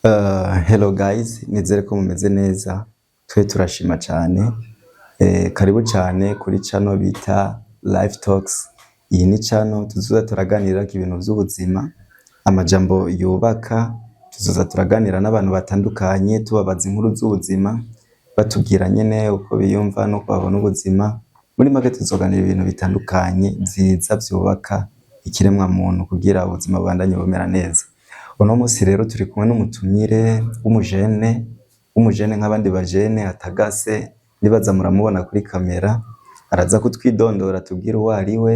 Hello guys, nizere ko mumeze neza. Twe turashima cyane. Karibu cyane kuri channel bita Life Talks. Iyi ni channel tuzoza turaganira ibintu by'ubuzima, amajambo yubaka. Tuzoza turaganira n'abantu batandukanye, tubabaza inkuru z'ubuzima, batubwira nyene uko biyumva no babona ubuzima. Muri make tuzoganira ibintu bitandukanye byiza byubaka ikiremwa muntu kugira ubuzima bubandanye bumera neza. Uno munsi rero turi kumwe n'umutumire w'umujene nk'abandi bajene atagase, nibaza muramubona kuri kamera, araza kutwidondora tubwira uwo ari we,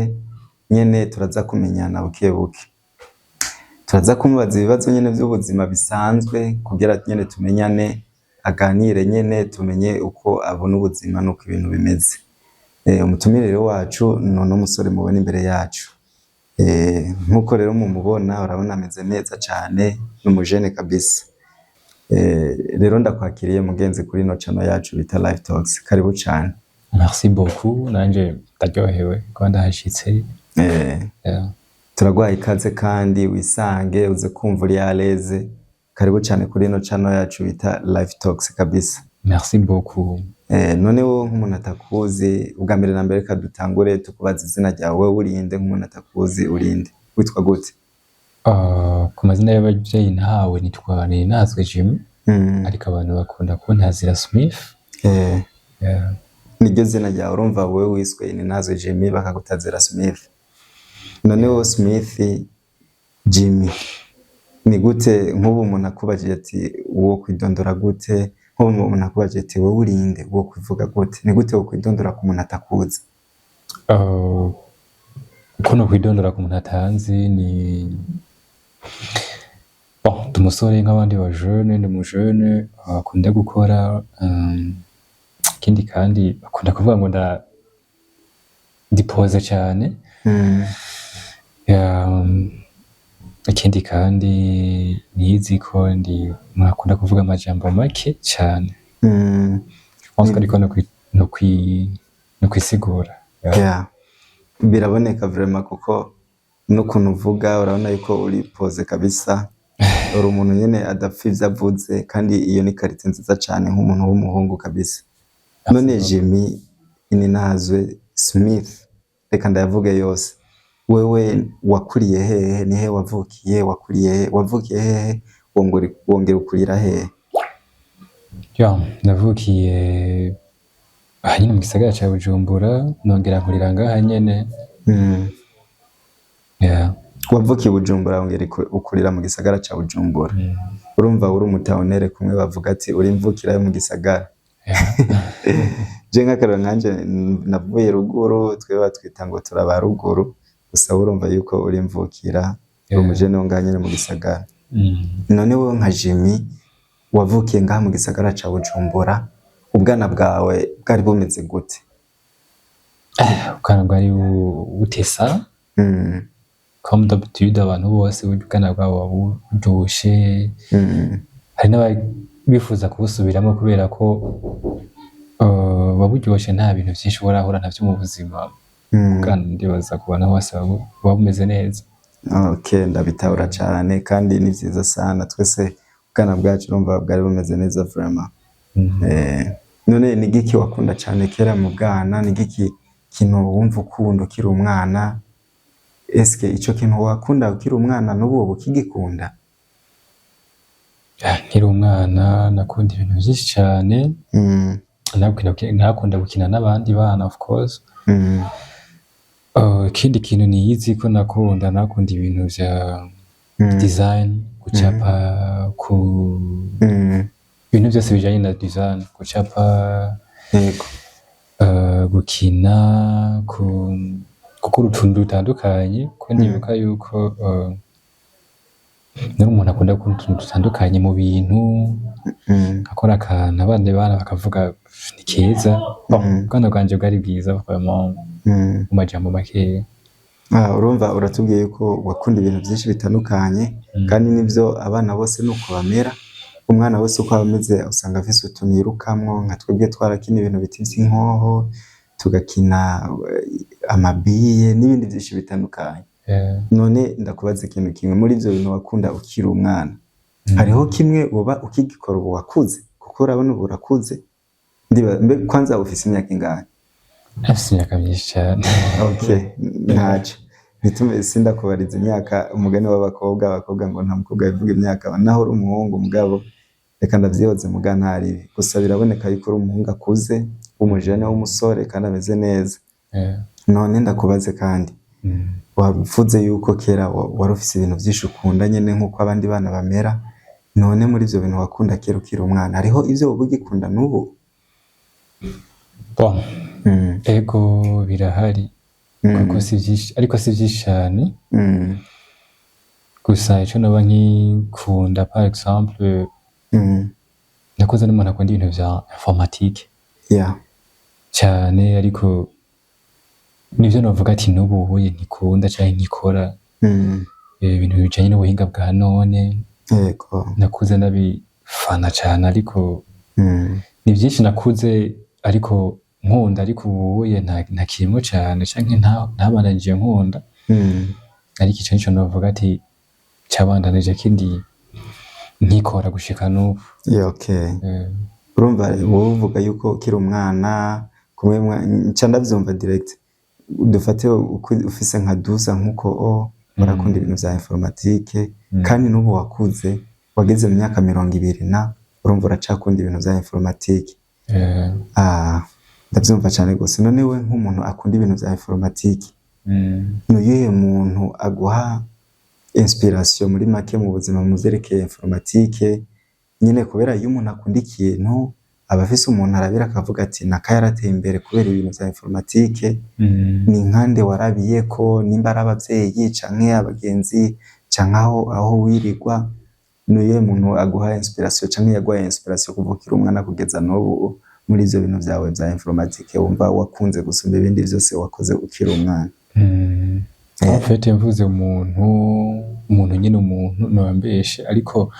nyene turaza kumenyana buke buke. Turaza kumubaza ibibazo nyene by'ubuzima bisanzwe kugira nyene tumenyane, aganire nyene tumenye uko abona ubuzima nuko ibintu bimeze. Umutumire rero wacu none umusore mubona imbere yacu. Nkuko rero mumubona urabona ameze neza cyane, n'umujene kabisa. Rero ndakwakiriye mugenzi kuri no channel yacu bita Life Talks. Karibu cyane. Merci beaucoup, nanje ndaryohewe ko ndahashitse. Turagwaye ikaze kandi wisange uze kumva uri aleze. Karibu cyane kuri no channel yacu bita Life Talks kabisa. Merci beaucoup. None wo nk'umuntu atakuzi, ubwa mbere na mbere kadutangure tukubaza izina ryawe, urinde nk'umuntu atakuzi urinde. Witwa gute? Ku mazina y'abavyeyi ntawe nitwa Ninazwe Jimmy. Ariko abantu bakunda kuntazira Smith. Niryo zina ryawe, urumva wowe wiswe Ninazwe Jimmy bakagutazira Smith. None wo Smith Jimmy ni gute nk'ubu umuntu akubajije ati uwo kwidondora gute? Nk'ubu umuntu akubajije ati wowe urinde, uwo kwivuga gute? Ni gute wo kwidondora ku muntu atakuzi? Uko kwidondora ku muntu atanzi ni umusore nk'abandi bajene, ndi umujene akunda gukora ikindi kandi akunda kuvuga ngo ndipoze cyane. Ikindi kandi nizi ko mwakunda kuvuga amajambo make cyane. Ariko no kwisigura. Biraboneka vraiment kuko n'ukuntu uvuga urabona yuko uri pose kabisa. Uri umuntu nyene adapfivya avuze, kandi iyo ni karite nziza cyane nk'umuntu w'umuhungu kabisa. None Jimmy Ninazwe Smith, reka ndayavuge yose. Wewe wakuriye hehe? Nihe wavukiye? Wavukiye hehe? Wongera ukurira hehe? Navukiye nyine mu gisagara cya Bujumbura, nongera nkurira ngaha nyene. Wavukiye Bujumbura wongera ukurira mu gisagara cya Bujumbura. Urumva uri umutaonere kumwe bavuga ati uri mvukira yo mu gisagara. Je nk'akarero nkanje navuye ruguru, twe batwita ngo turaba ruguru. Gusa urumva yuko uri mvukira umujene wonganye mu gisagara. None wowe nka Jimmy wavukiye ngaha mu gisagara cya Bujumbura, ubwana bwawe bwari bumeze gute? Ubwana bwari butesa. Comme d'habitude abantu bose ubwana bwabo buryoshe. Hari n'abifuza kubusubiramo kubera ko baburyoshe, nta bintu byinshi urahura navyo mu buzima. Kandi ndibaza ku bantu bose bumeze neza. Okay, ndabitahura cyane kandi ni byiza sana. Twese ubwana bwacu urumva bwari bumeze neza vraiment. None ni giki wakunda cyane kera mu bwana? Ni giki kintu wumva ukunda ukiri umwana? Eske ico kintu wakunda ukiri umwana n'ubu ukigikunda? Nkiri umwana nakunda ibintu byinshi cyane. Nakunda gukina n'abandi bana of course. Ikindi kintu niyizi ko nakunda ibintu vya design, gucapa, ibintu byose bijanye na design, gucapa, gukina, gukora utuntu dutandukanye. Ko ndibuka yuko nari umuntu akunda gukora utuntu dutandukanye mu bintu, akora akantu abandi bana bakavuga ni keza. Ubwana bwanje bwari bwiza vraiment mu majambo make. Urumva uratubwiye yuko wakunda ibintu byinshi bitandukanye, kandi nivyo abana bose nuko bamera. Umwana wese uko ameze usanga afise utuntu yirukamwo. Nka twebwe twarakina ibintu biti vy'inkoho, tugakina amabiye n'ibindi byinshi bitandukanye. None ndakubaza ikintu kimwe, muri ivyo bintu wakunda ukiri umwana, hariho kimwe uba ukigikora ubu wakuze kuko urabona ubu urakuze kwanza ufise imyaka ingahe? Afise imyaka myinshi cyane. Okay, ntaco bitume sindakubariza imyaka, umugani w'abakobwa ngo nta mukobwa yivuga imyaka, naho uri umuhungu mugabo reka ndavyihoze muga ntari, gusa biraboneka yuko uri umuhungu akuze w'umujene w'umusore kandi ameze neza. None ndakubaze kandi wavuze yuko kera wari ufise ibintu vyinshi ukunda nyene nkuko abandi bana bamera, none muri ivyo bintu wakunda kera ukiri umwana hariho ivyo uba ugikunda n'ubu? Bon, ego birahari kuko si vyinshi, ariko si vyinshi cyane. Gusa ico naba nkikunda par exemple, nakuze n'umuntu akunda ibintu vya informatique cyane, ariko nivyo novuga ati n'ubu huye ntikunda canke nkikora ibintu bijanye n'ubuhinga bwa none. Nakuze nabifana cane, ariko ni vyinshi nakuze ariko nkunda, ariko ubuye nta kirimo cane canke ntabandanije nkunda. Ariko ico nico novuga ati cabandanije kindi nkikora gushika n'ubu. Urumva wowe uvuga yuko ukiri umwana kumwe nca ndavyumva direct, dufate ufise nka 12 nkuko barakunda ibintu vya informatique kandi n'ubu wakuze wageze mu myaka 20 na urumva uracakunda ibintu vya informatique. Ndavyumva cyane gose. None we nk'umuntu akunda ibintu vya informatique, n'uyuhe muntu aguha inspiration muri make mu buzima muzerekeye informatique nyine? Kubera iyo umuntu akunda ikintu aba afise umuntu arabira akavuga ati naka yarateye imbere kubera ibintu vya informatique. Ni nkande warabiyeko, nimba ari abavyeyi canke abagenzi canke aho wirirwa, n'uyuhe muntu aguha inspiration canke yaguha inspiration kuva ukiri umwana kugeza n'ubu muri ivyo bintu vyawe vya informatique wumva wakunze gusumba ibindi vyose wakoze ukiri umwana? En fait mvuze umuntu nyine umuntu nobambeshe, ariko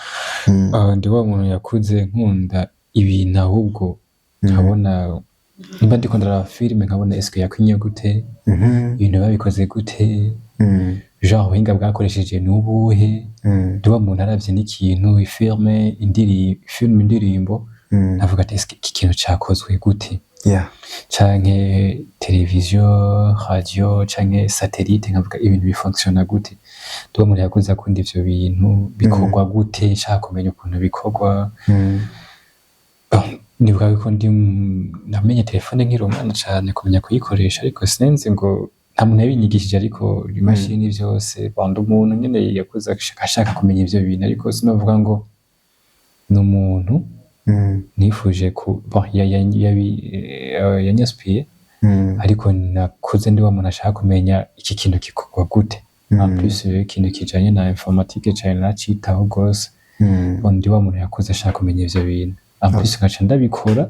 ndi wa muntu yakuze nkunda ibintu ahubwo nkabona nimba ndiko ndaraba filime nkabona eske yakwinye gute, ibintu babikoze gute, genre ubuhinga bwakoresheje n'ubuhe. Ndi wa muntu aravye n'ikintu filme indirimbo navuga ati eske iki kintu cakozwe gute, canke televiziyo, radio canke satellite, nkavuga ibintu bifunctiona gute. Ndi wa muntu yakuze akunda ivyo bintu bikorwa gute, nshaka kumenya ukuntu bikorwa. Nibuka ko namenye telefone nkiri umwana cane kumenya kuyikoresha, ariko sinenze ngo nta muntu yabinyigishije, ariko imashini vyose bandi umuntu nyene yakuze ashaka kumenya ivyo bintu, ariko sinovuga ngo n'umuntu nifuje ku yanyaspiye, ariko nakuze ndi wa muntu ashaka kumenya iki kintu gikorwa gute. En plus ikintu kijanye na informatique cyane nacitaho gose. Ndi wa muntu yakuze ashaka kumenya ivyo bintu. En plus ngaca ndabikora,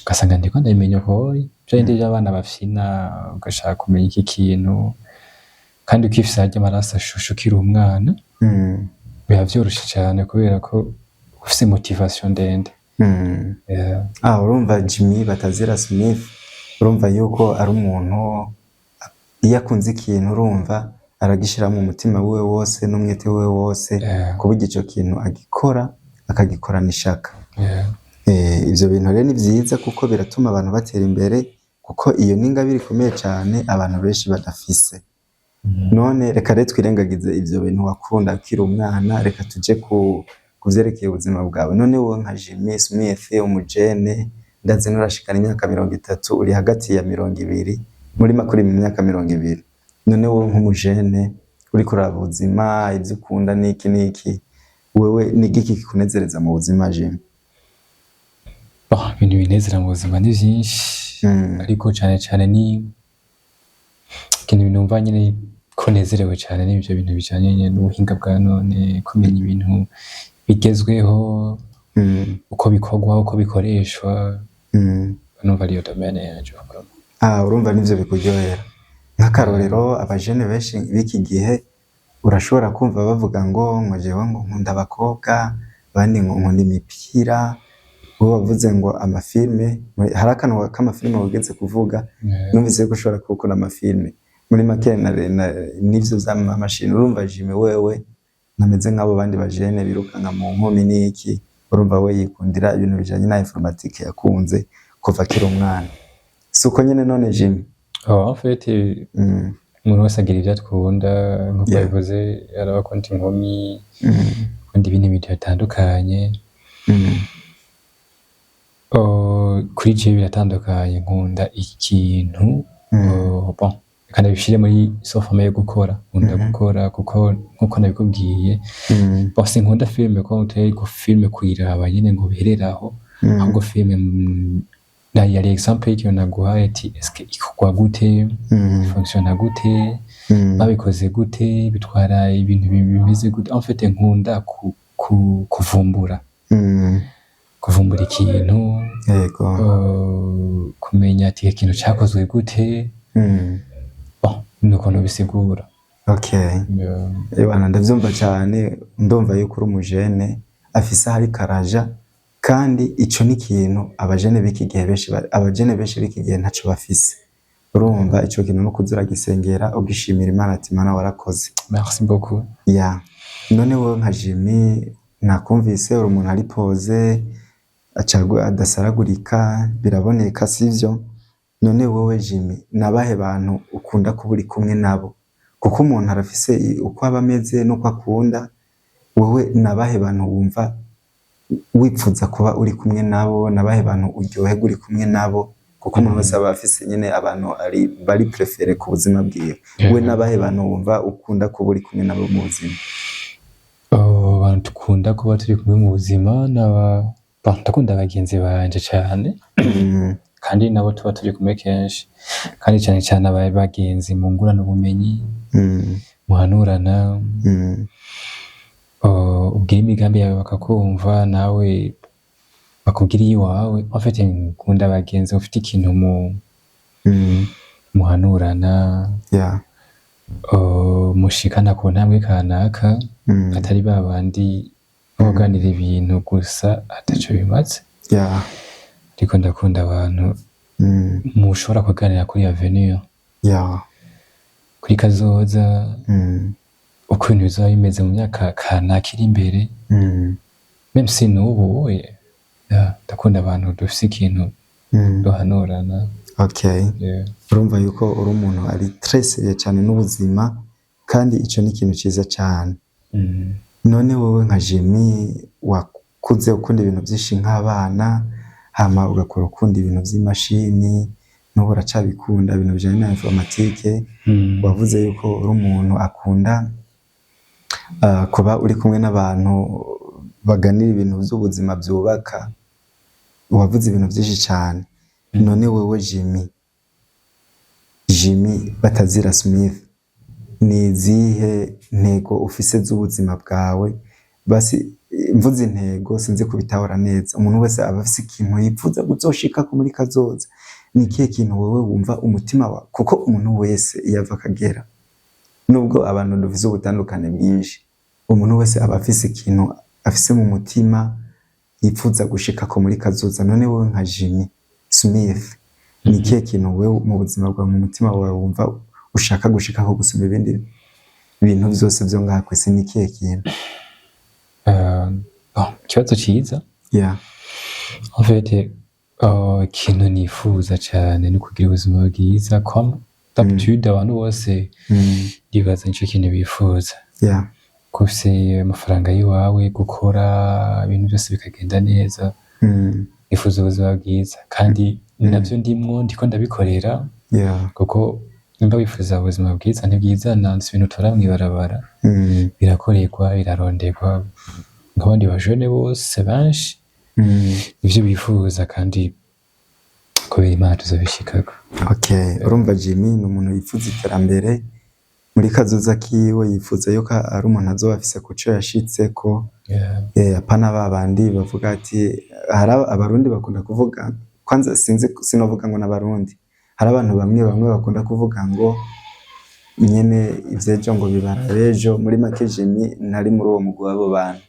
ugasanga ndiko ndabimenya hoyi byandi by'abana bafina, ugashaka kumenya iki kintu kandi ukifisa harya amaraso ashushe ukiri umwana. Biba vyoroshe cyane kubera ko ufise motivation ndende. Urumva Jimmy Batazira Smith, urumva yuko ari umuntu iyo akunze ikintu urumva aragishira mu mutima wiwe wose n'umwete wiwe wose, kuburyo ico kintu agikora akagikorana ishaka. Ivyo bintu rero ni vyiza kuko biratuma abantu batera imbere, kuko iyo n'ingabire ikomeye cyane abantu benshi badafise. None reka rero twirengagize ivyo bintu wakunda ukiri umwana, reka tuje kuvyerekeye ubuzima bwawe. None wowe nka Jimmy Smith umujene ndazi nurashikana imyaka 30, uri hagati ya 20 muri makuri mu myaka 20. None wowe nk'umujene uri kuraba ubuzima, ivyo ukunda niki wewe ni giki kikunezereza mu buzima Jimmy? Ibintu binezera mu buzima ni vyinshi, ariko cyane ni ikintu numva nyine ko nezerewe cyane n'ivyo bintu bijanye n'ubuhinga bwa none, kumenya ibintu bigezweho, uko bikorwa, uko bikoreshwa. Numva ariyo domaine yaje. Urumva nivyo bikuryohera. Nk'akarorero abajene benshi biki gihe urashobora kumva bavuga ngo jewe ngo nkunda abakobwa, bandi ngo nkunda imipira. Wowe wavuze ngo amafilme, hari akantu k'amafilme wageze kuvuga, numvise ko ushobora gukora amafilme muri make n'ivyo z'amamashini. Urumva Jimmy wewe nameze nk'abo bandi bajene birukanka mu nkumi n'iki, urumva we yikundira ibintu bijanye na informatique yakunze kuva akiri umwana. Suko nyene none Jimmy? En fait, umuntu wese agira ivyo akunda nk'uko yabivuze, hari abakunda inkumi, bakunda ibindi bintu bitandukanye. Kuri jewe biratandukanye, nkunda ikintu bon kandi bishire muri sofa yo gukora, nkunda gukora kuko nkuko nabikubwiye bon sinkunda filme ko uteye ko filme kuyiraba nyene ngo bihereraho, ahubwo filme yari example y'ikintu naguhaye ati eske ikorwa gute, fonctionne gute, babikoze gute, bitwara ibintu bimeze gute. En fait nkunda kuvumbura kuvumbura ikintu, yego, kumenya ati ikintu cyakozwe gute. Nuko nobisigura. Okay. Ebana ndavyumva cyane, ndumva yuko uri umujene afise hari karaja, kandi ico ni kintu abajene b'iki gihe b'iki gihe ntaco bafise. Urumva ico kintu no kuzura gisengera ugishimira Imana ati Mana warakoze. Merci beaucoup. Yeah. None wowe nka Jimmy nakumvise uri umuntu ari pose, acagwa adasaragurika, biraboneka sivyo? None wowe Jimmy nabahe bantu ukunda kuba uri kumwe nabo? Kuko umuntu arafise uko aba ameze nuko akunda. Wowe nabahe bantu wumva wipfuza kuba uri kumwe nabo? Nabahe bantu uryoherwa uri kumwe nabo? Kuko umuntu wese aba afise nyene abantu bari prefere ku buzima bwiwe. We nabahe bantu wumva ukunda kuba uri kumwe nabo mu buzima? Abantu tukunda kuba turi kumwe mu buzima ndakunda abagenzi banje cyane. Kandi nabo tuba turi kumwe kenshi, kandi cyane cyane abaye bagenzi mu ngurana ubumenyi, muhanurana, ubwira imigambi yawe bakakumva, nawe bakubwira iwawe. En fait nkunda abagenzi ufite ikintu muhanurana, mushikana ku ntambwe kanaka, atari babandi baganira ibintu gusa ataco bimaze. Ariko ndakunda abantu mushobora kuganira kuri avenir, kuri kazoza, uko ibintu bizaba bimeze mu myaka kanaka iri imbere, même si n'ubu ndakunda abantu dufise ikintu duhanurana. Okay. Urumva yuko uri umuntu ari très sérieux cyane n'ubuzima, kandi ico ni ikintu ciza cyane. None wowe nka Jimmy wakuze ukunda ibintu byinshi nk'abana, hama ugakora ukunda ibintu by'imashini, n'ubu uracabikunda ibintu bijanye na informatique. Wavuze yuko uri umuntu akunda kuba uri kumwe n'abantu baganira ibintu by'ubuzima byubaka. Wavuze ibintu byinshi cyane. None wewe Jimmy Batazira Smith, ni zihe ntego ufise z'ubuzima bwawe? Basi mvuze intego sinzi kubitahura neza. Umuntu wese aba afise ikintu yipfuza kuzoshika ko muri kazoza. Ni kihe kintu wowe wumva umutima wa? Kuko umuntu wese yava kagera, nubwo abantu dufise ubutandukane bwinshi, umuntu wese aba afise ikintu afise mu mutima yipfuza gushika ko muri kazoza. None wowe nka Jimmy Smith, ni kihe kintu wewe mu buzima bwawe mu mutima wawe wumva ushaka gushika ko gusumba ibindi bintu byose byo ngaha kwisi? Ni kihe kintu? Ikibazo ciza. En fait ikintu nifuza cyane ni kugira ubuzima bwiza, comme d'habitude abantu bose ndibaza nico kintu bifuza. Kufise amafaranga yiwawe, gukora ibintu byose bikagenda neza. Nifuza ubuzima bwiza, kandi navyo ndiko ndabikorera. Kuko nimba wifuza ubuzima bwiza ntibwizana ibintu tora mwibarabara, birakorerwa, biraronderwa nk'abandi bajene bose benshi. Ivyo bifuza, kandi kubera Imana tuzobishikako. Okay. Urumva Jimmy ni umuntu yifuza iterambere muri kazoza kiwe, yifuza yuko ari umuntu azoba afise kuco yashitseko. Apana babandi bavuga ati, hari abarundi bakunda kuvuga, kwanza sinovuga ngo n'abarundi, hari abantu bamwe bakunda kuvuga ngo nyene ivyejo ngo bibara bejo. Muri make Jimmy ntari muri uwo mugwi w'abo bantu.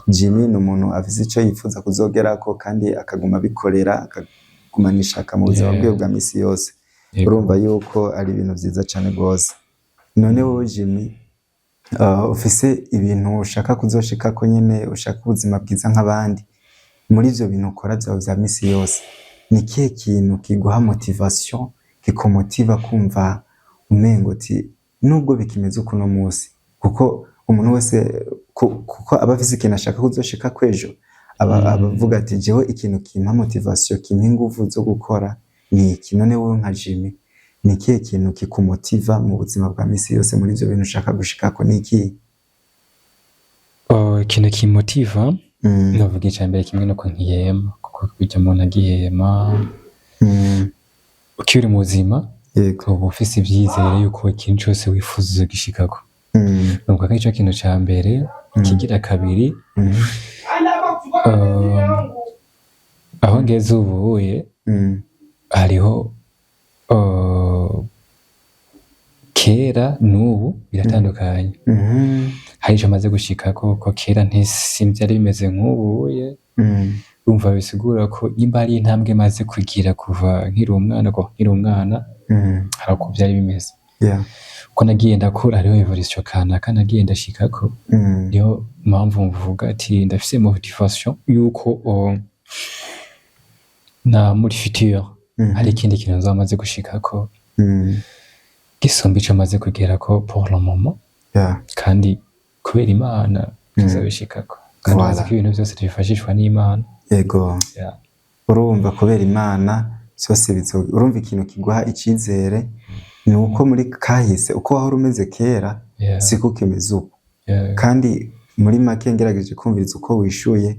Jimmy ni umuntu afise ico yifuza kuzogerako, kandi akaguma bikorera, akagumanisha mu buzima bwiwe bwa misi yose. Urumva yuko ari ibintu vyiza cyane gose. None wowe Jimmy ufise ibintu ushaka kuzoshikako nyene, ushaka ubuzima bwiza nk'abandi, muri ivyo bintu ukora vyawe vya misi yose, ni ikihe kintu kiguha motivation, kikumotiva kumva umengo uti nubwo bikimeze uko uno musi, kuko umuntu wese kuko aba afise ikintu ashaka kuzoshikako ejo, abavuga ati jewe ikintu kimpa motivation, kimpa inguvu zo gukora ni iki. None wowe nka Jimmy, ni ikihe kintu kikumotiva mu buzima bwa misi yose muri ivyo bintu ushaka gushikako ni iki? Ikintu kimotiva novuga icambere kimwe nuko nkihema, kuko burya umuntu agihema ukiri mu buzima uba ufise ivyizere yuko ikintu cose wifuza uzogishikako. Nuvuga ko ico kintu ca mbere. Ikigira kabiri, aho ngeze ubuye hariho kera n'ubu biratandukanye. Hari ico maze gushikako, ko kera ntivyari bimeze nk'ubuye. Urumva bisigura ko nimba ari intambwe maze kugira kuva nkiri umwana, hari uko vyari bimeze. Uko nagiye ndakura hariho evolution kanaka nagiye ndashikako. Niyo mpamvu mvuga ati ndafise motivation yuko na muri futur hari ikindi kintu nzamaze gushikako gisumba ico maze kugerako pour le moment. Kandi kubera Imana tuzabishikako, kandi bazi ko ibintu vyose tubifashishwa n'Imana. Yego. Urumva kubera Imana vyose urumva ikintu kiguha icizere ni uko muri kahise uko wahora umeze kera siko kimeze uko. Kandi muri make ngerageje kumviriza uko wishuye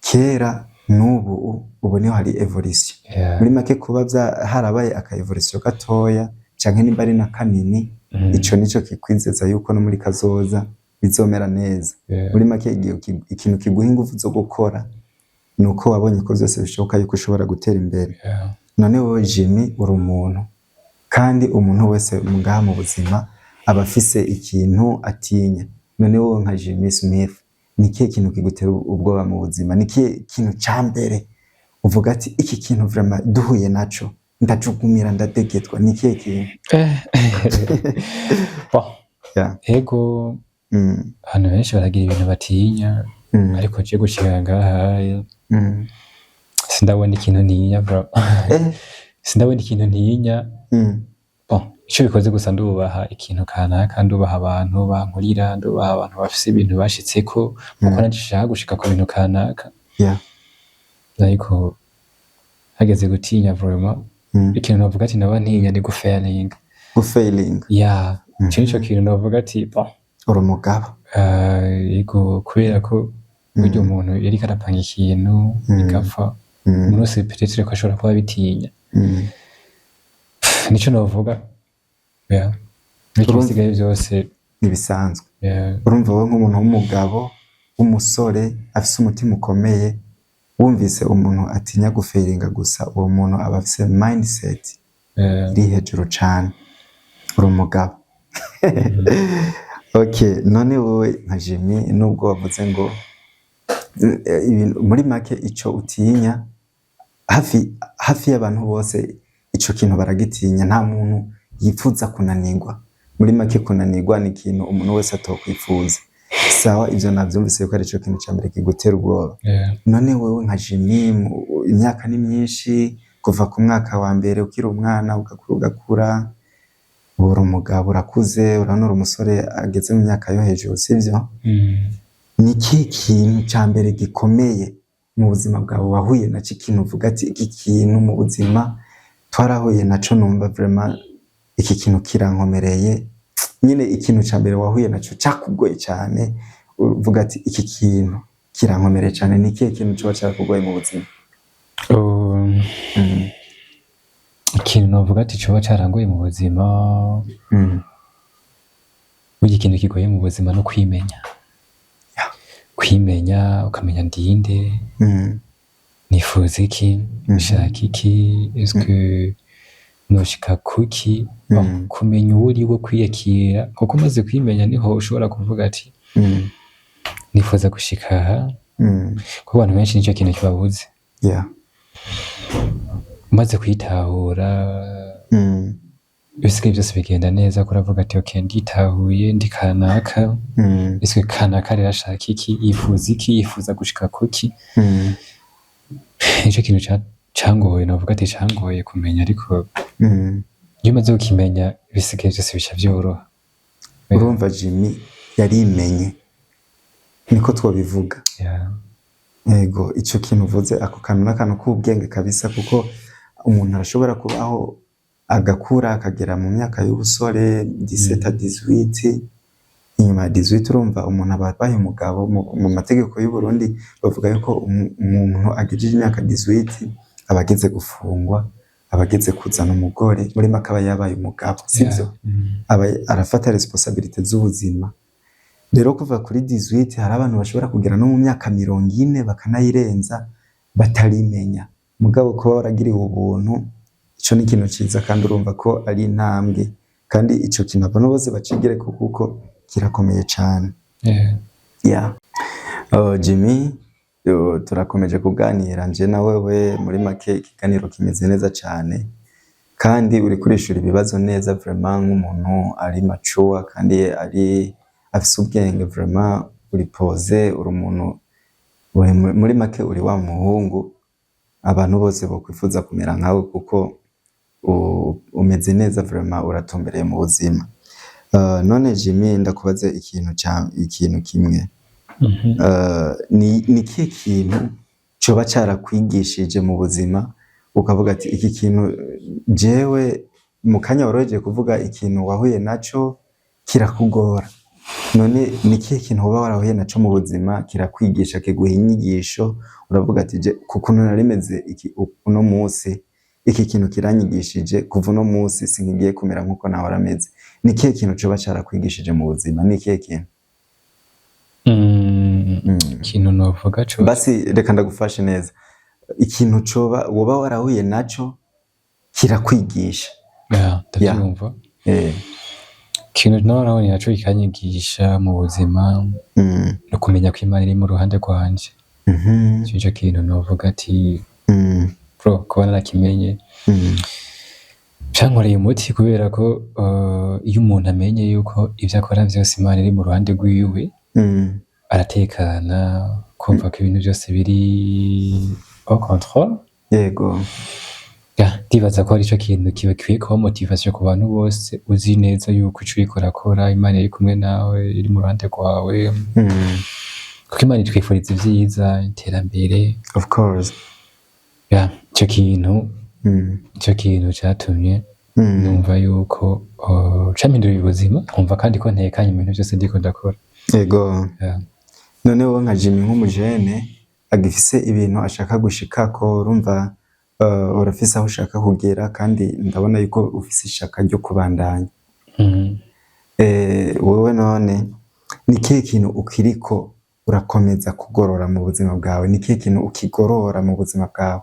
kera n'ubu, ubu niho hari evolution. Muri make kuba harabaye aka evolution gatoya canke nimba ari na kanini, ico nico kikwizeza yuko no muri kazoza bizomera neza. Muri make ikintu kiguha ingufu zo gukora nuko wabonye ko vyose bishoboka yuko ushobora gutera imbere. None wowe Jimmy uri umuntu, kandi umuntu wese ngaha mu buzima aba afise ikintu atinya. None wowe nka Jimmy Smith, ni ikihe kintu kigutera ubwoba mu buzima? Ni ikihe kintu ca mbere uvuga ati iki kintu vraiment duhuye naco ndajugumira ndadegetwa? Ni ikihe kintu? Ego, abantu benshi baragira ibintu batinya, ariko je gushika ngaha sindabona ikintu ntinya bro. Sindabona ikintu ntinya. Ico bikoze gusa ndubaha ikintu kanaka, ndubaha abantu bankurira, ndubaha abantu bafise ibintu bashitseko, kuko nashaka gushika ku bintu kanaka. Ariko hageze gutinya vraiment, ikintu navuga ati naba ntinya ni gufailing. Ico kintu navuga ati uri umugabo. Yego, kubera ko burya umuntu yariko arapanga ikintu bigapfa, umuntu wese peut-être ko ashobora kuba bitinya. Nico navuga. Bisigaye vyose nibisanzwe. Urumva wowe nk'umuntu w'umugabo w'umusore afise umutima ukomeye, wumvise umuntu atinya gufailinga gusa, uwo muntu aba afise mindset iri hejuru cane. Uri umugabo. Okay, none wowe nka Jimmy, nubwo wavuze ngo muri make ico utinya, hafi y'abantu bose ico kintu baragitinya, nta muntu yifuza kunanirwa. Muri make kunanirwa ni ikintu umuntu wese atokwifuza. Sawa, ivyo navyumvise ko ari ico kintu ca mbere kigutera ubwoba. None wewe nka Jimmy, imyaka ni myinshi, kuva ku mwaka wa mbere ukiri umwana ugakura, uri umugabo urakuze, uranura umusore ageze mu myaka yo hejuru, sivyo? Ni iki kintu ca mbere gikomeye mu buzima bwawe wahuye naco, ikintu uvuga ati iki kintu mu buzima twarahuye naco numva vraiment iki kintu kirankomereye? Nyine ikintu ca mbere wahuye naco cakugoye cyane, uvuga ati iki kintu kirankomereye cyane, ni ikihe kintu coba carakugoye mu buzima? Ikintu navuga ati coba carangoye mu buzima, burya ikintu kigoye mu buzima no kwimenya. Kwimenya, ukamenya ndinde, nifuza iki, nshaka iki, eske noshika kuki, kumenya uri wo kwiyakira. Kuko umaze kwimenya niho ushobora kuvuga ati nifuza gushika aha. Kuko abantu benshi nico kintu kibabuze. Yeah. Umaze kwitahura bisigaye byose bigenda neza kuravuga ati okay nditahuye ndi kanaka ese kanaka rero ashaka iki yifuza gushika kuki nicyo kintu cangoye navuga ati cangoye kumenya ariko iyo umaze kukimenya bisigaye byose bica byoroha. Urumva Jimmy yarimenye niko twobivuga. Yego ico kintu uvuze ako kantu n'akantu k'ubwenge kabisa kuko umuntu arashobora kubaho agakura akagera mu myaka y'ubusore 17 18 inyuma ya 18 urumva umuntu abaye umugabo mu mategeko y'u Burundi bavuga yuko umuntu agejeje imyaka 18 abageze gufungwa abageze kuzana umugore muri makaba yabaye umugabo sivyo arafata responsabilité z'ubuzima. Rero kuva kuri 18 hari abantu bashobora kugera no mu myaka 40 bakanayirenza batarimenya mugabo ko waragiriwe ubuntu ico ni ikintu ciza kandi urumva ko ari intambwe kandi ico kintu abantu bose bacigire kuko kirakomeye cyane. Jimmy turakomeje kuganira nje na wewe muri make ikiganiro kimeze neza cyane kandi uri kurishura ibibazo neza vraiment nk'umuntu ari mature kandi ari afise ubwenge vraiment uri pose uri umuntu muri make uri wa muhungu abantu bose bokwifuza kumera nkawe kuko umeze neza vraiment uratombereye mu buzima. None Jimmy ndakubaze ikintu kimwe ni kihe kintu coba carakwigishije mu buzima ukavuga ati iki kintu jewe mu kanya woroheje kuvuga ikintu wahuye naco kirakugora none ni kihe kintu uba warahuye naco mu buzima kirakwigisha kiguha inyigisho uravuga ati je kukuntu narimeze uno munsi iki kintu kiranyigishije kuva uno munsi singiye kumera nkuko nawe warameze ni kihe kintu coba carakwigishije mu buzima ni kihe kintu ikintu novuga cyo basi reka ndagufashe neza ikintu coba woba warahuye naco kirakwigisha ndavyumva ikintu narahuye naco kikanyigisha mu buzima no kumenya ko Imana iri mu ruhande rwanje icyo kintu novuga ati bro kuba narakimenye cankoreye umuti kubera ko iyo umuntu amenye yuko ivyo akora vyose Imana iri mu ruhande rwiwe aratekana kumva ko ibintu byose biri au contrôle. Yego ndibaza ko ari cyo kintu kibakwiye kuba motivation ku bantu bose uzi neza yuko ico ikorakora Imana iri kumwe nawe iri mu ruhande rwawe kuko Imana itwifuriza ivyiza iterambere of course ico kintu catumye numva yuko campindura ubuzima nkumva kandi ko ntekanye ibintu byose ndiko ndakora. Yego none wowe nka Jimmy nk'umujene agifise ibintu ashaka gushikako urumva urafise aho ushaka kugera kandi ndabona yuko ufise ishaka ryo kubandanya wowe none ni kihe kintu ukiriko urakomeza kugorora mu buzima bwawe ni kihe kintu ukigorora mu buzima bwawe?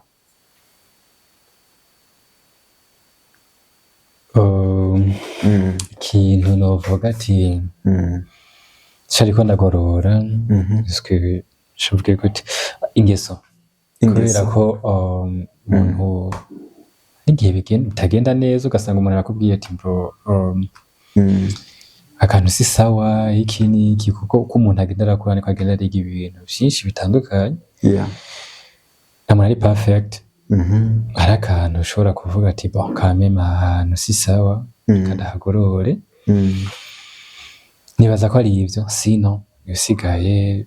Ikintu novuga ati cariko ndagorora iswe shuvuge gute ingeso kubera ko umuntu igihe bitagenda neza ugasanga umuntu arakubwiye ati bro akantu si sawa iki niki kuko uko umuntu agenda arakura niko agenda ariga ibintu byinshi bitandukanye nta ari perfect hari akantu ushobora kuvuga ati bo kamema ahantu si sawa kadahagorore nibaza ko ari ivyo sino yusigaye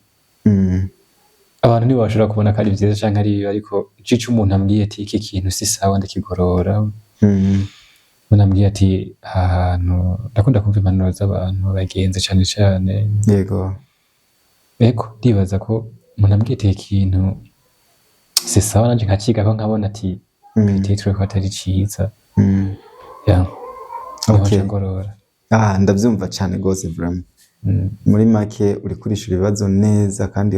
abantu nibo bashobora kubona ko ari vyiza canke ari bibi ariko ico umuntu ambwiye ati iki kintu si sawa ndakigorora umuntu ambwiye ati ahantu ndakunda kumva impanuro z'abantu bagenze cane cane yego ndibaza ko umuntu ambwiye ati ikintu si sawa nanje nkakigako nkabona ati peut-être ko atari ciza okay ndavyumva cane gose vraiment muri make uri kurishura ibibazo neza kandi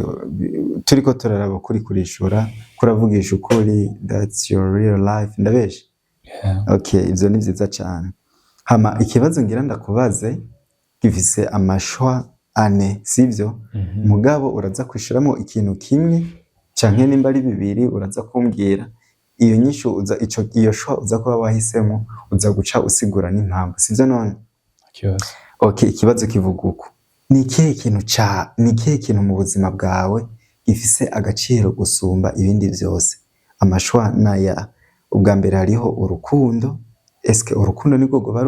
turiko turaraba kuri kurishura kuravugisha ukuri that's your real life ndabeshe okay ivyo ni vyiza cane hama ikibazo ngira ndakubaze gifise amashwa ane sivyo mugabo uraza kwishuramo ikintu kimwe canke nimba ari bibiri uraza kumbwira iyo nyishu uza iyo shwa uza kuba wahisemo uza guca usigura n'impamvu sivyo none okay ikibazo kivuga uko ni ikihe kintu mu buzima bwawe gifise agaciro gusumba ibindi vyose amashwa naya ubwa mbere hariho urukundo eske urukundo niko goba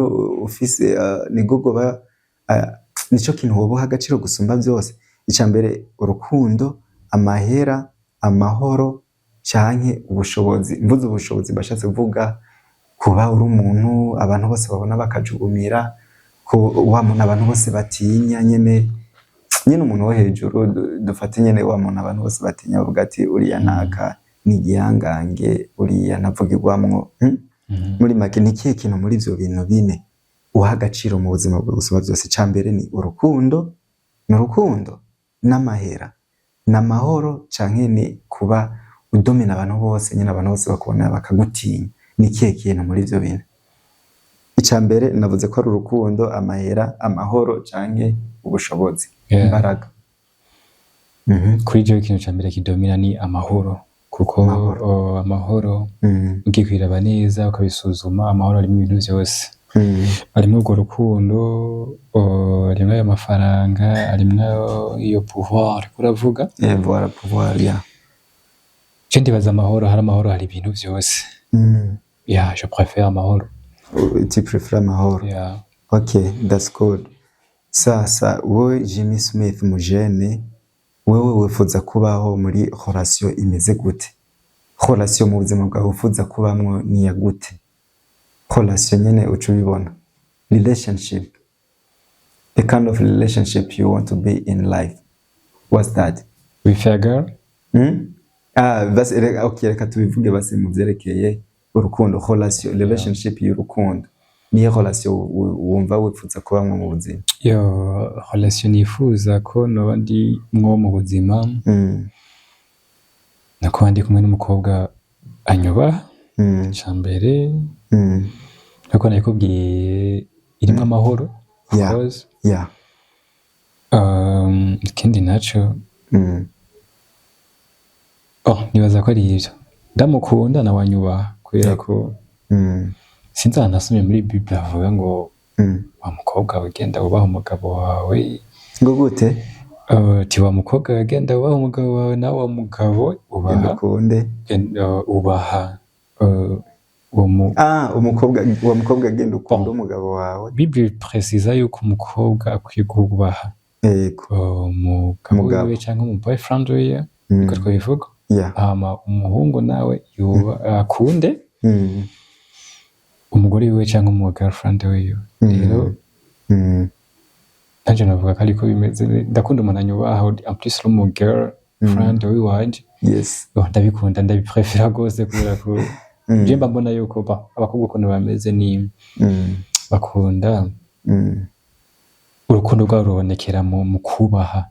ufise niko goba nico kintu wobuha agaciro gusumba vyose icambere urukundo amahera amahoro canke ubushobozi mvuze ubushobozi bashatse kuvuga kuba uri umuntu abantu bose babona bakajugumira wa muntu abantu bose batinya nyene umuntu wo hejuru dufate nyene wa muntu abantu bose batinya bavuga ati uriya naka ni igihangange uriya navugirwamwo muri make ni ikihe kintu muri ivyo bintu bine uha agaciro mu buzima bwawe gusumba vyose icambere ni urukundo n'amahera n'amahoro canke ni kuba udomina abantu bose nyene abantu bose bakubona bakagutinya ni ikihe kintu muri ivyo bintu icambere navuze ko ari urukundo amahera amahoro canke ubushobozi imbaraga kuri je ikintu cambere kidomina ni amahoro kuko amahoro ugiye kwiraba neza ukabisuzuma amahoro ari mu bintu vyose arimwo urwo rukundo arimwo ayo mafaranga arimwo iyo pouvoir uravuga voilà pouvoir ya je ndibaza amahoro hari ibintu vyose je préfère amahoro. Tu préfères amahoro? Yeah. Okay, that's good. Sasa wowe Jimmy Smith mujene wewe wifuza kubaho muri relation imeze gute? Relation mu buzima bwawe wifuza kubamwo ni ya gute? Relation nyene uco bibona. Relationship. The kind of relationship you want to be in life. What's that? With a girl? Basi okay reka tubivuge basi mu vyerekeye urukundo relationship y'urukundo niyo relation wumva wifuza kubamwe mu buzima yo relation nifuza ko noba ndi mwo mu buzima nako ndi kumwe n'umukobwa anyubaha cambere nako nakubwiye irimwo amahoro ikindi naco nibaza ko ari ivyo ndamukunda na wanyubaha kubera ko sinzanasomye muri Bible avuga ngo wa mukobwa wagenda ubaha umugabo wawe ngo gute ti wa mukobwa wagenda ubaha umugabo wawe na wa mugabo ubaha ubaha umukobwa agenda ukunda umugabo wawe Bible precisa yuko umukobwa akwiye kubaha umugabo wiwe canke umu boyfriend wiwe niko twabivuga hama umuhungu nawe akunde umugore wiwe canke umu girlfriend wiwe rero nanje navuga ko ariko bimeze ndakunda umuntu anyubaha en plus l'umu girlfriend wiwanje ndabikunda ndabiprefera gose kubera ko je mba mbona yuko abakobwa ukuntu bameze ni bakunda urukundo rwabo rubonekera mu kubaha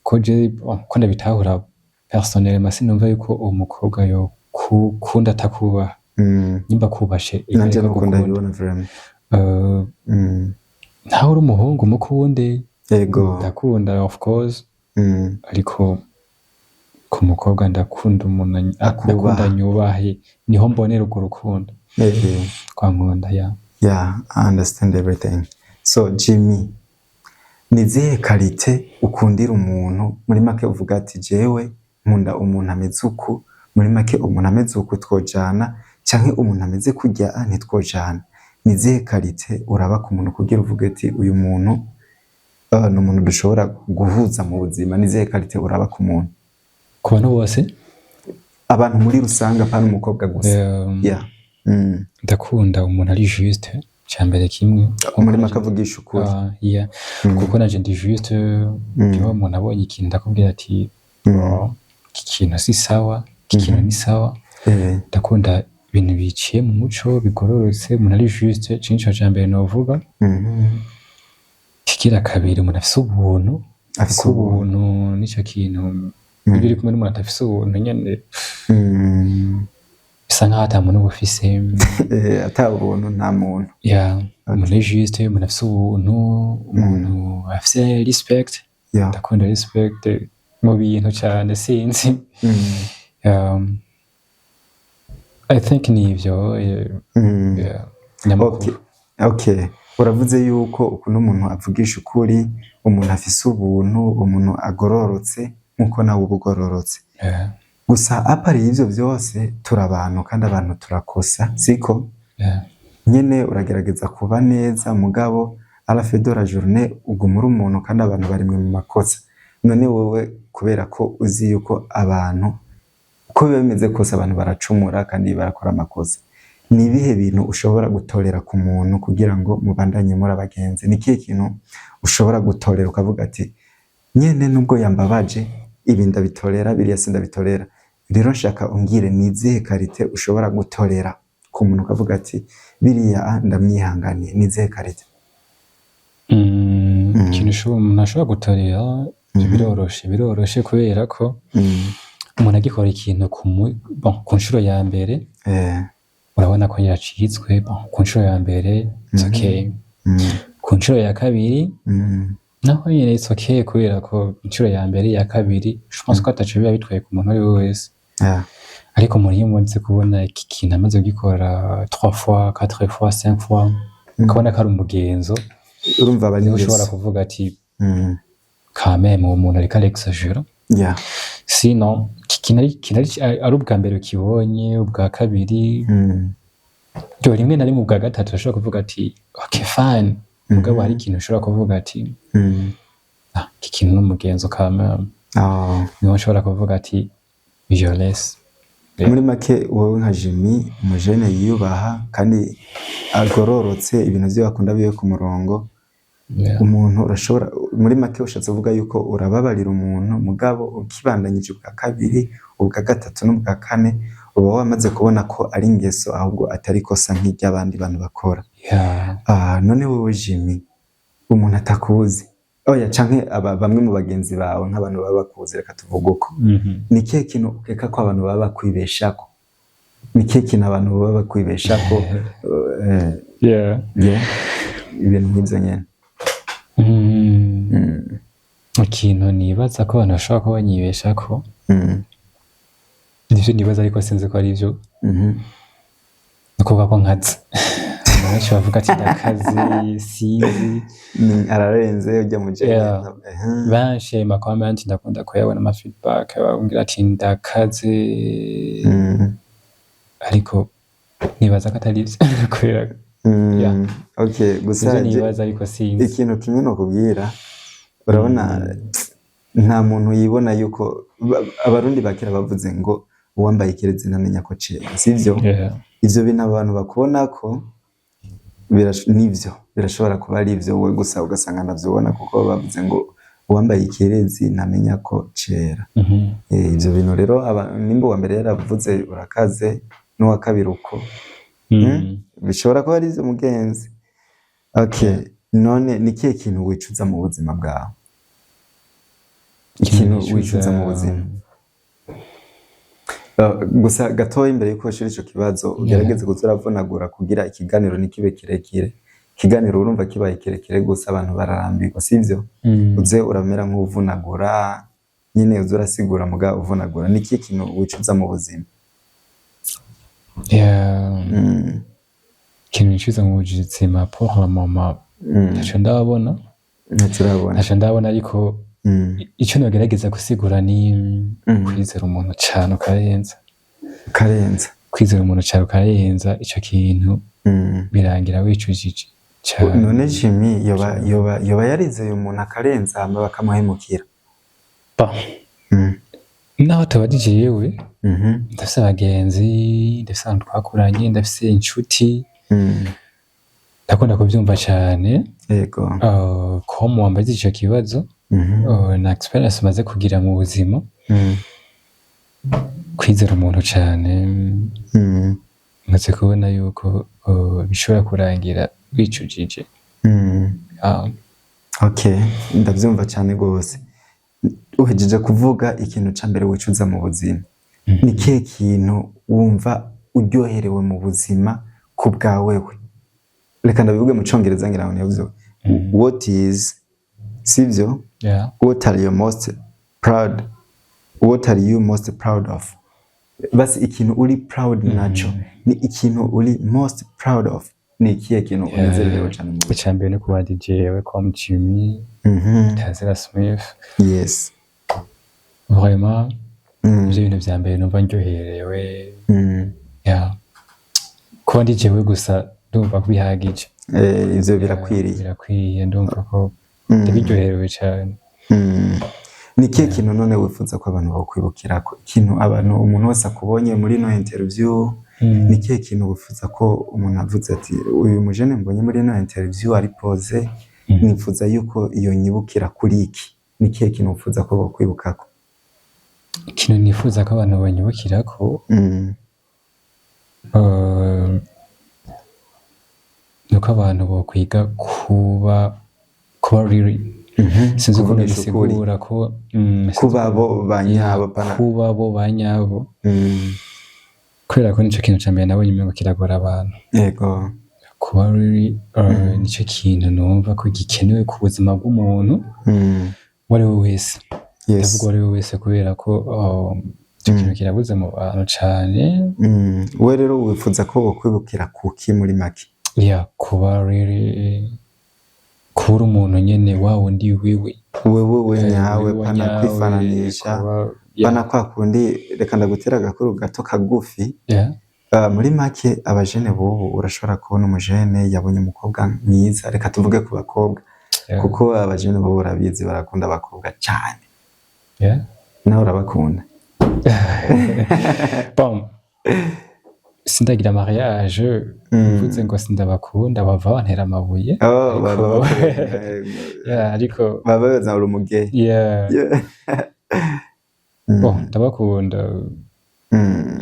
ko je ko ndabitahura personnellement sinumva yuko umukobwa yo kunda atakubaha nimba kubashe nanje nakunda bibona vraiment ntawe uri umuhungu mukunde yego ndakunda of course ariko ku mukobwa ndakunda umuntu akunda nyubahe niho mbonera urwo rukundo kwa nkunda yeah I understand everything. So Jimmy nizihe karite ukundira umuntu muri make uvuga ati jewe nkunda umuntu ameze uku muri make umuntu ameze uku twojana canke umuntu ameze kurya ntitwojana nizihe karite uraba ku muntu kugira uvuge ati uyu muntu ni umuntu dushobora guhuza mu buzima nizihe karite uraba ku muntu ku bantu bose abantu muri rusanga pana umukobwa gusa ndakunda umuntu ari juste cyambere kimwe muri makavugisha ukuri kuko naje ndi juste niho umuntu abonye ikintu ndakubwira ati ikintu si sawa ikintu ni sawa ndakunda ibintu biciye mu muco bigororotse umuntu ari juste cincho cyambere novuga kikira kabiri umuntu afise ubuntu nico kintu biri kumwe n'umuntu afise ubuntu nyene bisa nkaho ata muntu bufise ata ubuntu nta muntu umuntu ari juste umuntu afise ubuntu umuntu afise respect ndakunda respect mu bintu cyane sinzi I think nivyo okay. Okay, uravuze yuko ukuntu umuntu avugisha ukuri, umuntu afise ubuntu, umuntu agororotse nkuko nawe ubugororotse. Gusa apari ivyo vyose turabantu kandi abantu turakosa siko nyene uragerageza kuba neza mugabo à la fin de la journée ugumura umuntu kandi abantu bari mu makosa. None wowe kubera ko uzi yuko abantu ko bimeze kose abantu baracumura kandi barakora amakosa, ni ibihe bintu ushobora gutorera ku muntu kugira ngo mubandanye muri abagenzi? Ni kihe kintu ushobora gutorera ukavuga ati nyene nubwo yambabaje ibi ndabitorera biriya sindabitorera, rero nshaka ungire nizihe karite ushobora gutorera ku muntu ukavuga ati biriya ndamwihanganiye, nizihe karite? Ikintu umuntu ashobora gutorera biroroshe kubera ko umuntu agikora ikintu ku nshuro ya mbere urabona ko yacitswe ku nshuro ya mbere it's okay. Ku nshuro ya kabiri naho nyine it's okay kubera ko inshuro ya mbere ya kabiri je pense ko ataco biba bitwaye ku muntu ari wese. Ariko umuntu iyo umaze kubona iki kintu amaze gukora 3 fois 4 fois 5 fois ukabona ko ari umugenzo, urumva bari ushobora kuvuga ati quand même umuntu ariko exagera. Sinon kinari ari ubwa mbere ukibonye, ubwa kabiri ryo rimwe na rimwe ubwa gatatu ushobora kuvuga ati okay fine, mugabo hari ikintu ushobora kuvuga ati iki kintu n'umugenzo quand même, niho ushobora kuvuga ati violence. Muri make wowe nka Jimmy umujene yiyubaha kandi agororotse, ibintu byo bakunda biye ku murongo. Umuntu urashobora muri make ushatse kuvuga yuko urababarira umuntu mugabo ukibandanyije ubwa kabiri ubwa gatatu n'ubwa kane uba wamaze kubona ko ari ingeso ahubwo atari kosa nk'iry'abandi bantu bakora. None wowe Jimmy umuntu atakuzi oya canke bamwe mu bagenzi bawe nk'abantu baba bakuzi, reka tuvuge uko ni kihe kintu ukeka ko abantu baba bakwibeshako? Ni kihe kintu abantu baba bakwibeshako? Ibintu nk'ivyo nyene. Ikintu nibaza ko abantu bashobora kuba banyibeshako nivyo nibaza ariko sinzi ko ari ivyo, ni ukuvuga ko nkaze. Benshi bavuga ati ndakaze sinzi ararenze ujya mu jene. Benshi ma comment ndakunda kuyabona ama feedback bambwira ati ndakaze, ariko nibaza ko atari ivyo kubera okay. Gusa nibaza ariko sinzi ikintu kimwe no kubwira, urabona nta muntu yibona yuko abarundi bakira bavuze ngo uwambaye ikirezi ntamenya ko cera, sivyo? Ivyo bintu abantu bakubona ko nivyo birashobora kuba ari ivyo wowe gusa ugasanga navyo ubona, kuko bavuze ngo uwambaye ikirezi ntamenya ko cera. Ivyo bintu rero nimba uwa mbere yaravuze urakaze n'uwa kabiri uko bishobora kuba ari ivyo mugenzi. Okay, none ni kihe kintu wicuza mu buzima bwawe? Ikintu wicuza mu buzima gusa gatoya imbere yuko ushira ico kibazo ugerageze kuzuravunagura kugira ikiganiro nikibe kirekire. Ikiganiro urumva kibaye kirekire gusa abantu bararambirwa, sivyo? Uze uramera nk'uvunagura nyine, uze urasigura muga uvunagura. Ni kihe kintu wicuza mu buzima? Ikintu nicuza mu buzima pour le moment ntaco ndabona, ariko icyo nagerageza gusigura ni kwizera umuntu cyane ukarenza. Kwizera umuntu cyane ukarenza, icyo kintu birangira wicujije cyane. None Jimmy yoba yarizeye umuntu akarenza hama bakamuhemukira? Naho tabadije yewe ndafise abagenzi, ndafise abantu twakuranye, ndafise inshuti ndakunda kubyumva cyane. Yego. Ko mu wambaye icyo kibazo na experience maze kugira mu buzima, kwizera umuntu cyane maze kubona yuko bishobora kurangira wicujije. Okay, ndabyumva cyane gose. Uhejeje kuvuga ikintu ca mbere wicuza mu buzima, ni kihe kintu wumva uryoherewe mu buzima ku bwawewe? Reka ndabivuge mu Congereza ngira ngo nivuze what is, sivyo? What are you most proud of? basi ikintu uri proud naco ni ikintu uri most proud of ni ikihe kintu unezerewe cyane mu icambere no kuba DJ we comme Jimmy Tazera Smith yes vraiment ivyo bintu vya mbere numva ndyoherewe kuba DJ we gusa ndumva ko bihagije ivyo birakwiriye ndumva ko ndabiryoherewe cyane ni ikihe kintu none wifuza ko abantu bakwibukira ko ikintu abantu umuntu wese akubonye muri no interview ni ikihe kintu wifuza ko umuntu avuze ati uyu mujene mbonye muri no interview ari pose nifuza yuko iyo nyibukira kuri iki ni ikihe kintu wifuza ko bakwibukako ikintu nifuza ko abantu banyibukirako nuko abantu bokwiga kuba really sinzi ukuntu bisigura ko kuba bo banyabo kuba bo banyabo kubera ko nico kintu cyambere nabonye imengo kiragora abantu yego kuba really nico kintu numva ko gikenewe ku buzima bw'umuntu wari we wese ndavuga wari we wese kubera ko ico kintu kirabuze mu bantu cane we rero wifuza ko bokwibukira kuki muri make kuba really kubura umuntu nyene wa wundi wewe nyawe pana kwifananisha pana kwa kundi reka ndagutera agakuru gato kagufi muri make abajene bobo urashobora kubona umujene yabonye umukobwa mwiza reka tuvuge ku bakobwa kuko abajene bobo urabizi barakunda abakobwa cyane nawe urabakunda sindagira mariage mvuze ngo sindabakunda bava bantera amabuye ariko baba bazana urumuge ndabakunda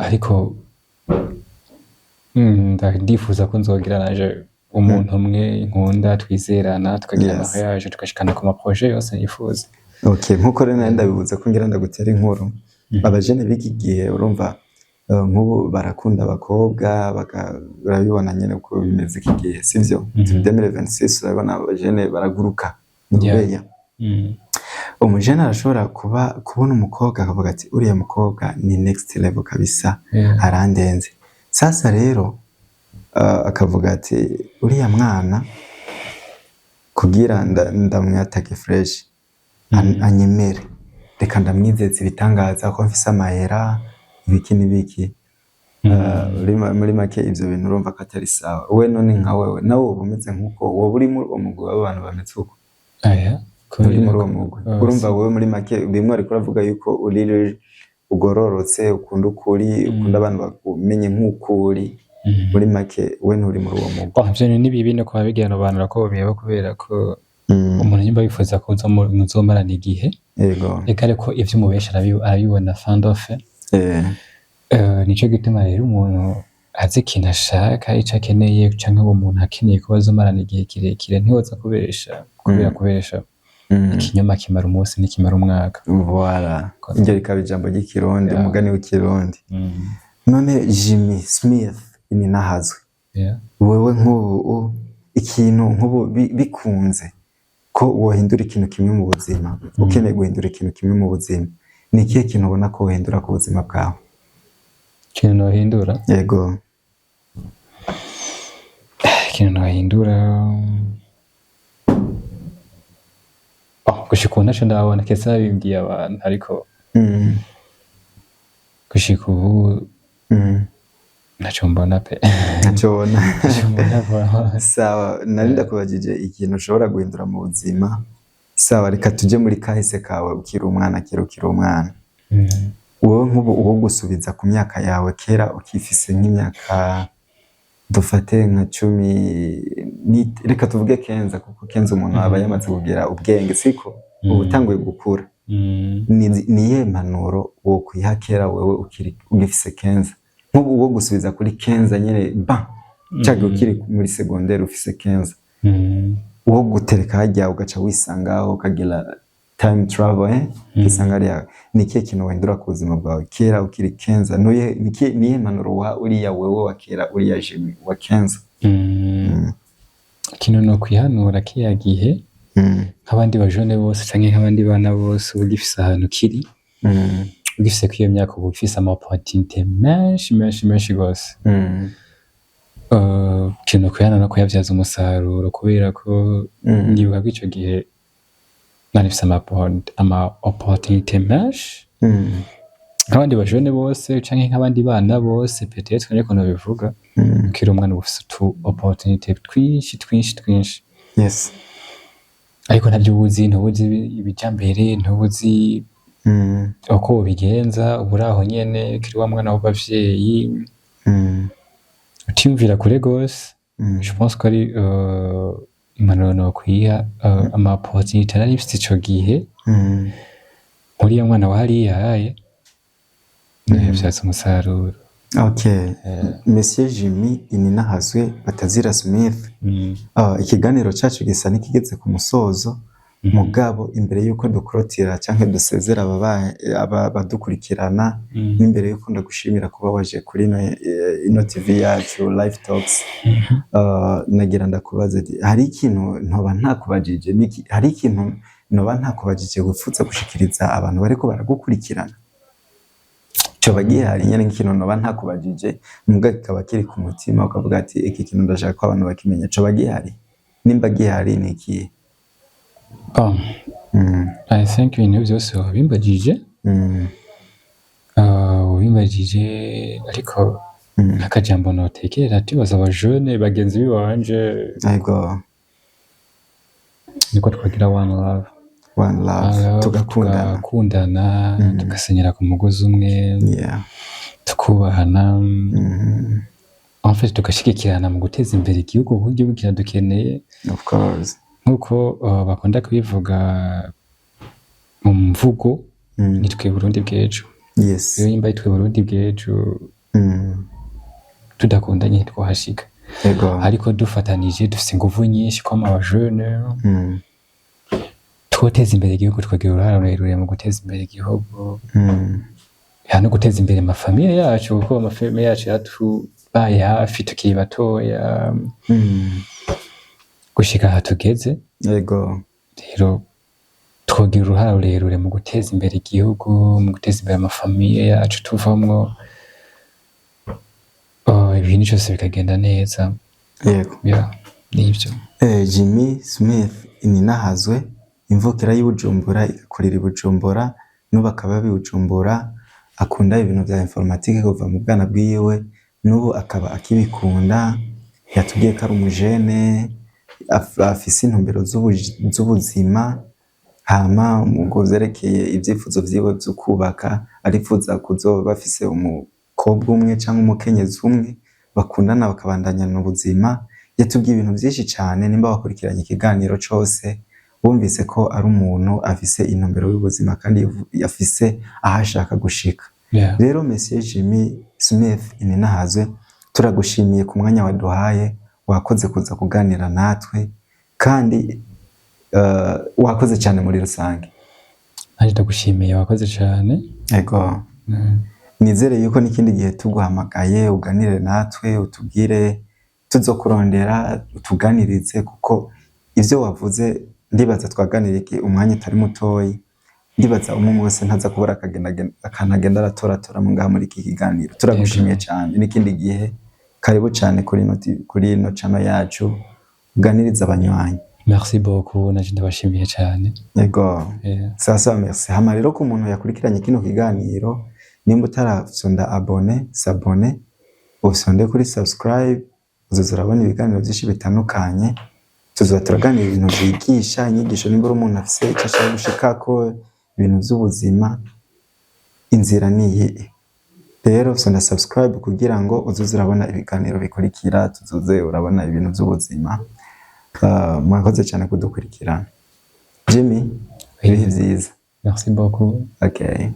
ariko ndifuza ko nzogira naje umuntu umwe nkunda twizerana tukagira mariage tukashikana ku maprojet yose nifuza nkuko rero ndabibuze ko ngira ndagutera inkuru abajene b'iki gihe urumva nk'ubu barakunda abakobwa barabibona nyine uko bimeze iki gihe sivyo 2026 urabona abajene baraguruka nubeya umujene arashobora kubona umukobwa akavuga ati uriya mukobwa ni next level kabisa arandenze sasa rero akavuga ati uriya mwana kugira ndamwatake fresh anyemere reka ndamwizeza ibitangaza ko mfise amahera ibiki n'ibiki muri make ivyo bintu urumva ko atari sawa we none nka wewe nawe uba umeze nk'uko wowe uri muri uwo mugwi w'abantu bameze uko uri muri uwo mugwi urumva wowe muri make bimwe ariko uravuga yuko uri ugororotse ukunda ukuri ukunda abantu bakumenye nk'uko uri muri make we nturi muri uwo mugwi ivyo ni bibi no kuba bigirana abantu ko biheba kubera ko umuntu nyimba yifuza ko muzomarana igihe reka ariko ivyo umubesha arabibona fin of nico gituma rero umuntu azi ikintu ashaka ico akeneye canke uwo muntu akeneye ko bazomarana igihe kirekire ntiwoza kubesha kubera kubesha ikinyoma kimara umunsi n'ikimara umwaka voilà iryo rikaba ijambo ry'ikirundi umugani w'ikirundi none Jimmy Smith ni nahazwe wewe nk'ubu ikintu nk'ubu bikunze ko wohindura ikintu kimwe mu buzima ukeneye guhindura ikintu kimwe mu buzima ni ikihe kintu ubona ko wohindura ku buzima bwawe ikintu nohindura yego ikintu nohindura gushika ubu ntaco ndabona kese nabimbwiye abantu ariko gushika ubu ntaco mbona pe ntaco mbona sawa nari ndakubajije ikintu ushobora guhindura mu buzima sawa reka tuje muri kahise kawe ukiri umwana wowe nk'ubu uwo gusubiza ku myaka yawe kera ukifise nk'imyaka dufate nka 10 reka tuvuge kenza kuko kenza umuntu aba yamaze kugira ubwenge siko ubutanguye gukura niye manuro wo kwihakera wewe ugifise kenza nk'ubu uwo gusubiza kuri kenza nyene cyangwa ukiri muri secondaire ufise kenza uwo gutereka hajya ugaca wisangaho ukagira time travel kisanga ari nikiye kintu wendura ku buzima bwawe kera ukiri kenza niye manuro wa uriya wewe wa kera uriya Jimmy wa kenza kintu no kwihanura kiya gihe nk'abandi bajone bose canke nk'abandi bana bose ugifise ahantu kiri ugifise kwiyo myaka uba ufise ama opportunité menshi gose kintu kuyana no kuyavyaza umusaruro kubera ko ndibuka ko ico gihe nari mfise ama opportunité menshi nk'abandi bajene bose canke nk'abandi bana bose peut-être ariko nabivuga ukiri umwana uba ufise opportunité twinshi yes ariko ntabyo ubuzi ibija mbere ntubuzi uko bigenza uburaho nyene kiri wa mwana w'abavyeyi utimvira kure gose je pense ko ari impanuro nokwiha ama opportunité nari mfise ico gihe muri ya mwana wahariyaye nivyaza umusaruro. Okay. Monsieur Jimmy Ininahazwe Batazira Smith, ikiganiro cacu gisa nikigeze ku musozo mugabo imbere yuko dukorotira canke dusezera abadukurikirana n'imbere yuko ndagushimira kuba waje kuri ino TV yacu Live Talks, nagira ndakubaza hari ikintu ntoba ntakubajije hari ikintu noba ntakubajije wifuza gushikiriza abantu bariko baragukurikirana coba gihari nyene nk'ikintu noba ntakubajije muga kikaba kiri ku mutima ukavuga ati iki kintu ndashaka ko abantu bakimenya coba gihari nimba gihari ni iki? I think ibintu byose wabimbajije ariko nk'akajambo notekerera tubaza abajene bagenzi biwanje yego niko twagira one love tugakundana tugasenyera ku mugozi umwe tukubahana en fait tugashigikirana mu guteza imbere igihugu kuko igihugu kiradukeneye of course nkuko bakunda kubivuga mu mvugo nitwe Burundi bw'ejo. Yes. Iyo yimba yitwe Burundi bw'ejo tudakundanye twahashika ariko dufatanije dufise inguvu nyinshi kwa abajene twoteza imbere igihugu twagira uruhare rurerure mu guteza imbere igihugu no guteza imbere amafamiye yacu kuko amafamiye yacu yatubaye hafi tukiri batoya gushika aha tugeze rero twogira uruhare rurerure mu guteza imbere igihugu mu guteza imbere amafamiye yacu tuvamwo ibintu cyose bikagenda neza nivyo. Jimmy Smith Ininahazwe imvukira y'Ibujumbura igakorera Ibujumbura nubu akaba bibujumbura akunda ibintu bya informatique kuva mu bwana bwiwe nubu akaba akibikunda yatubwiye ko ari umujene afise intumbero z'ubuzima hama mu zerekeye ivyifuzo vyiwe byo kubaka arifuza kuzoba bafise umukobwa umwe canke umukenyezi umwe bakundana bakabandanya n'ubuzima. Yatubwiye ibintu byinshi cyane nimba bakurikiranye ikiganiro cyose bumvise ko ari umuntu afise intumbero y'ubuzima kandi yafise ahashaka gushika. Rero Monsieur Jimmy Smith Ininahazwe turagushimiye ku mwanya waduhaye wakoze kuza kuganira natwe kandi wakoze cyane muri rusange. Aje ndagushimiye wakoze cyane. Yego. Nizere yuko n'ikindi gihe tuguhamagaye uganire natwe utubwire tuzokurondera utuganirize kuko ivyo wavuze ndibaza twaganira iki umwanya utari mutoyi ndibaza umwe wese ntaza kubura akanagenda aratora mu ngaha muri iki kiganiro. Turagushimiye cyane n'ikindi gihe karibu cyane kuri ino channel yacu uganiriza abanywanyi. Merci beaucoup naje ndabashimiye cyane. Yego. Sasa merci. Hama rero ko umuntu yakurikiranye kino kiganiro nimba utarafyonda s'abone ufyonde kuri subscribe uzazurabona ibiganiro byinshi bitandukanye tuzaturaganira ibintu byigisha inyigisho nimba umuntu afise icyo ashaka gushikako ibintu by'ubuzima inzira niyi rero fyonda subscribe kugira ngo uzazurabona ibiganiro bikurikira tuzoze urabona ibintu by'ubuzima. Mwakoze cyane kudukurikirana. Jimmy ibihe byiza. Merci beaucoup. Okay.